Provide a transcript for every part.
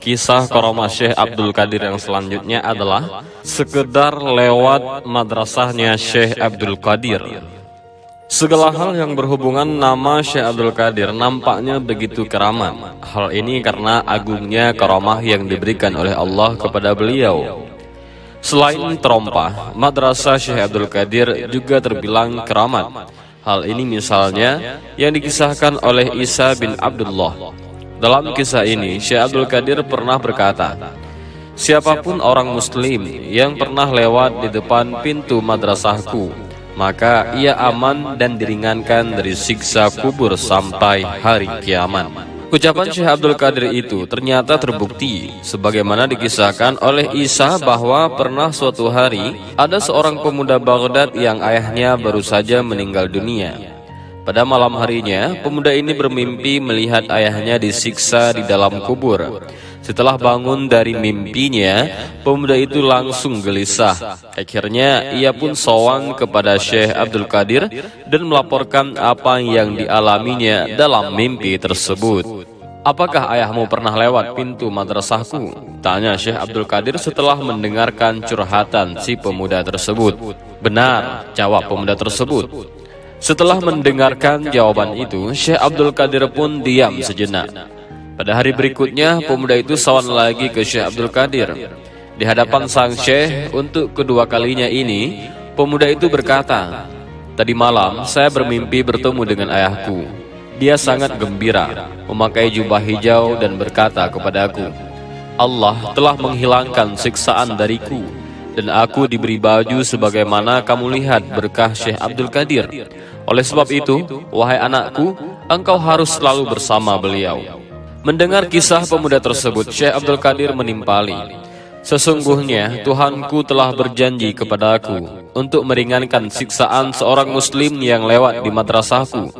Kisah karamah Syekh Abdul Qadir yang selanjutnya adalah sekedar lewat madrasahnya Syekh Abdul Qadir. Segala hal yang berhubungan nama Syekh Abdul Qadir nampaknya begitu keramat. Hal ini karena agungnya karamah yang diberikan oleh Allah kepada beliau. Selain terompah, madrasah Syekh Abdul Qadir juga terbilang keramat. Hal ini misalnya yang dikisahkan oleh Isa bin Abdullah. Dalam kisah ini, Syekh Abdul Qadir pernah berkata, "Siapapun orang muslim yang pernah lewat di depan pintu madrasahku, maka ia aman dan diringankan dari siksa kubur sampai hari kiamat." Ucapan Syekh Abdul Qadir itu ternyata terbukti, sebagaimana dikisahkan oleh Isa bahwa pernah suatu hari ada seorang pemuda Baghdad yang ayahnya baru saja meninggal dunia. Pada malam harinya, pemuda ini bermimpi melihat ayahnya disiksa di dalam kubur. Setelah bangun dari mimpinya, pemuda itu langsung gelisah. Akhirnya, ia pun sowan kepada Syekh Abdul Qadir dan melaporkan apa yang dialaminya dalam mimpi tersebut. "Apakah ayahmu pernah lewat pintu madrasahku?" tanya Syekh Abdul Qadir setelah mendengarkan curhatan si pemuda tersebut. "Benar," jawab pemuda tersebut. Setelah mendengarkan jawaban itu, Syekh Abdul Qadir pun diam sejenak. Pada hari berikutnya, pemuda itu sowan lagi ke Syekh Abdul Qadir. Di hadapan sang Syekh untuk kedua kalinya ini, pemuda itu berkata, "Tadi malam saya bermimpi bertemu dengan ayahku. Dia sangat gembira, memakai jubah hijau dan berkata kepadaku, 'Allah telah menghilangkan siksaan dariku, dan aku diberi baju sebagaimana kamu lihat berkah Syekh Abdul Qadir. Oleh sebab itu, wahai anakku, engkau harus selalu bersama beliau.'" Mendengar kisah pemuda tersebut, Syekh Abdul Qadir menimpali, "Sesungguhnya Tuhanku telah berjanji kepadaku untuk meringankan siksaan seorang muslim yang lewat di madrasahku.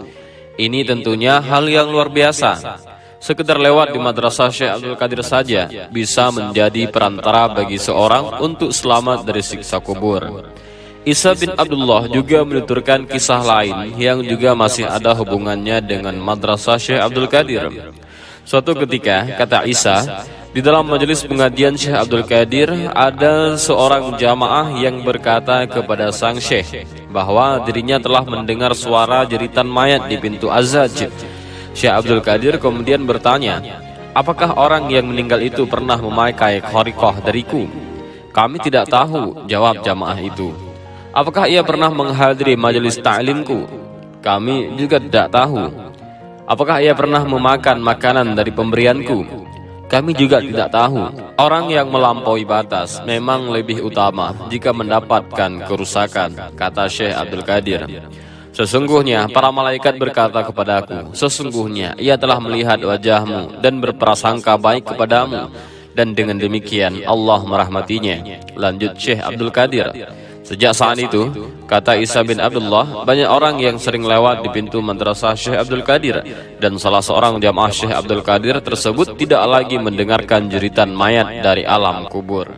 Ini tentunya hal yang luar biasa. Sekedar lewat di madrasah Syekh Abdul Qadir saja bisa menjadi perantara bagi seorang untuk selamat dari siksa kubur." Isa bin Abdullah juga menuturkan kisah lain yang juga masih ada hubungannya dengan madrasah Syekh Abdul Qadir. Suatu ketika, kata Isa, di dalam majelis pengajian Syekh Abdul Qadir ada seorang jamaah yang berkata kepada sang Syekh bahwa dirinya telah mendengar suara jeritan mayat di pintu Azaj. Syekh Abdul Qadir kemudian bertanya, "Apakah orang yang meninggal itu pernah memakai khariqah dariku?" "Kami tidak tahu," jawab jamaah itu. "Apakah ia pernah menghadiri majelis ta'limku?" "Kami juga tidak tahu." "Apakah ia pernah memakan makanan dari pemberianku?" "Kami juga tidak tahu." Orang yang melampaui batas memang lebih utama jika mendapatkan kerusakan, kata Syekh Abdul Qadir. "Sesungguhnya para malaikat berkata kepadaku, sesungguhnya ia telah melihat wajahmu dan berprasangka baik kepadamu, dan dengan demikian Allah merahmatinya." Lanjut Syekh Abdul Qadir, "Sejak saat itu," kata Isa bin Abdullah, "banyak orang yang sering lewat di pintu madrasah Syekh Abdul Qadir, dan salah seorang jamaah Syekh Abdul Qadir tersebut tidak lagi mendengarkan jeritan mayat dari alam kubur."